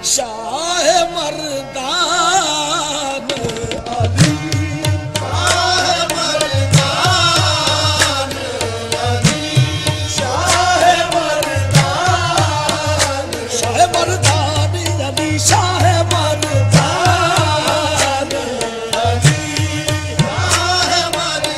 शाह मर्दान अली, शाह मर्दान अली, शाह मर्दान, शाह मर्दान अली, शाह मर्दान अली, शाह मर्दान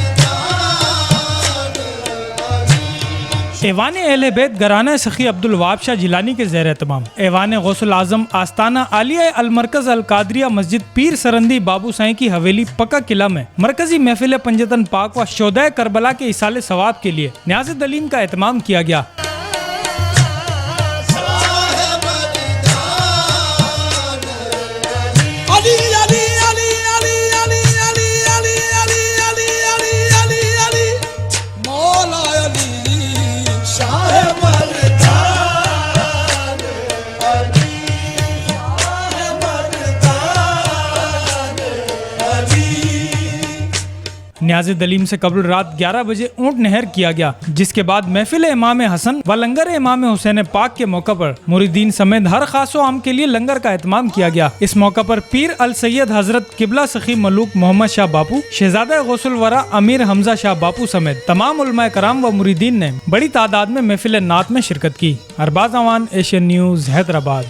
अली। ऐवान अहले बैत घराना सखी अब्दुल वहाब शाह जिलानी के ज़ेर एहतमाम ऐवान गौसुल आज़म आस्ताना आलिया अल-मरकज़ अल-कादरिया मस्जिद पीर सरंदी बाबू साईं की हवेली पक्का किला में मरकजी महफिल पंजतन पाक व शोदा करबला के इसाले सवाब के लिए न्याज़ दलीम का एहतमाम किया गया। न्याज़ दलीम से कबल रात 11 बजे ऊँट नहर किया गया, जिसके बाद महफिल इमाम हसन व लंगर इमाम हुसैन पाक के मौका पर मुरीदीन समेत हर खासो आम के लिए लंगर का एहतमाम किया गया। इस मौका पर पीर अल सैयद हजरत किबला सखी मलूक मोहम्मद शाह बापू, शहजादा गौसुल वरा अमीर हमजा शाह बापू समेत तमाम उलमाए कराम व मुरीदीन ने बड़ी तादाद में महफिल नात में शिरकत की। Arbaz Awan, Asian News, Hyderabad.